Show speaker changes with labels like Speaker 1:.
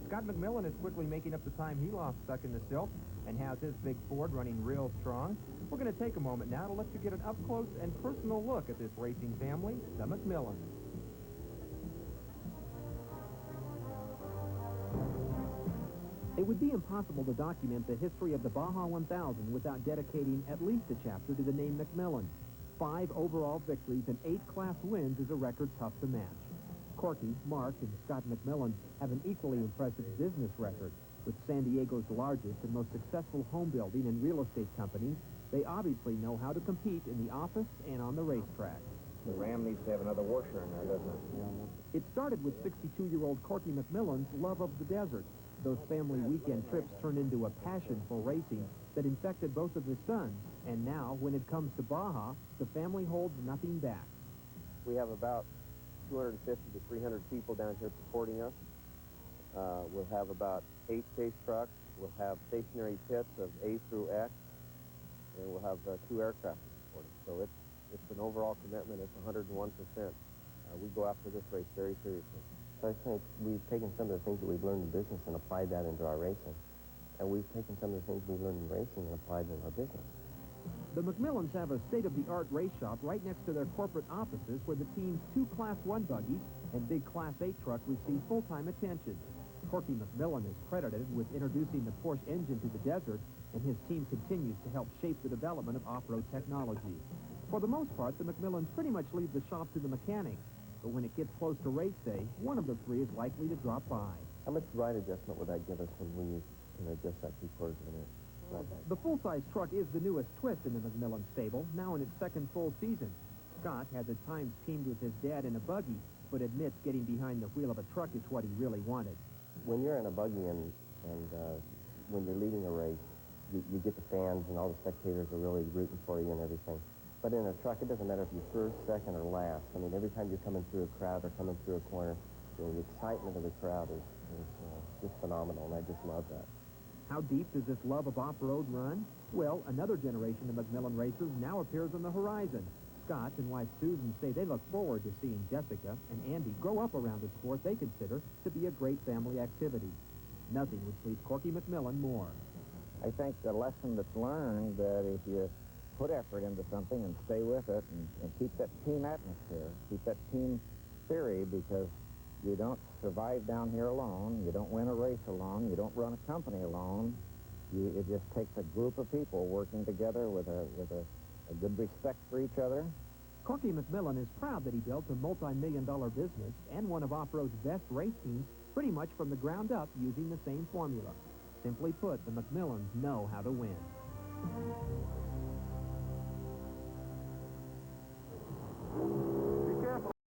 Speaker 1: Scott McMillin is quickly making up the time he lost stuck in the silt and has his big Ford running real strong. We're going to take a moment now to let you get an up-close and personal look at this racing family, the McMillins. It would be impossible to document the history of the Baja 1000 without dedicating at least a chapter to the name McMillin. 5 overall victories and 8 class wins is a record tough to match. Corky, Mark, and Scott McMillin have an equally impressive business record. With San Diego's largest and most successful home building and real estate company, they obviously know how to compete in the office and on the racetrack.
Speaker 2: The Ram needs to have another washer in there, doesn't it?
Speaker 1: It started with 62-year-old Corky McMillin's love of the desert. Those family weekend trips turned into a passion for racing that infected both of his sons. And now, when it comes to Baja, the family holds nothing back.
Speaker 2: We have about 250 to 300 people down here supporting us. We'll have about 8 chase trucks. We'll have stationary pits of A through X. And we'll have 2 aircraft to support us. So it's an overall commitment. It's 101%. We go after this race very seriously.
Speaker 3: So I think we've taken some of the things that we've learned in business and applied that into our racing. And we've taken some of the things we've learned in racing and applied them in our business.
Speaker 1: The McMillins have a state-of-the-art race shop right next to their corporate offices where the team's 2 Class 1 buggies and big Class 8 truck receive full-time attention. Corky McMillin is credited with introducing the Porsche engine to the desert, and his team continues to help shape the development of off-road technology. For the most part, the McMillins pretty much leave the shop to the mechanics, but when it gets close to race day, one of the 3 is likely to drop by.
Speaker 3: How much ride adjustment would that give us when we adjust that 3/4 of an inch?
Speaker 1: The full-size truck is the newest twist in the McMillin stable, now in its 2nd full season. Scott has at times teamed with his dad in a buggy, but admits getting behind the wheel of a truck is what he really wanted.
Speaker 3: When you're in a buggy and when you're leading a race, you get the fans and all the spectators are really rooting for you and everything. But in a truck, it doesn't matter if you're first, second, or last. I mean, every time you're coming through a crowd or coming through a corner, the excitement of the crowd is just phenomenal, and I just love that.
Speaker 1: How deep does this love of off-road run? Well, another generation of McMillin racers now appears on the horizon. Scott and wife Susan say they look forward to seeing Jessica and Andy grow up around a sport they consider to be a great family activity. Nothing would please Corky McMillin more.
Speaker 2: I think the lesson that's learned that if you put effort into something and stay with it and keep that team atmosphere, keep that team theory, because you don't survive down here alone, you don't win a race alone, you don't run a company alone. It just takes a group of people working together with a good respect for each other.
Speaker 1: Corky McMillin is proud that he built a multi-million-dollar business and one of off-road's best race teams pretty much from the ground up using the same formula. Simply put, the McMillins know how to win.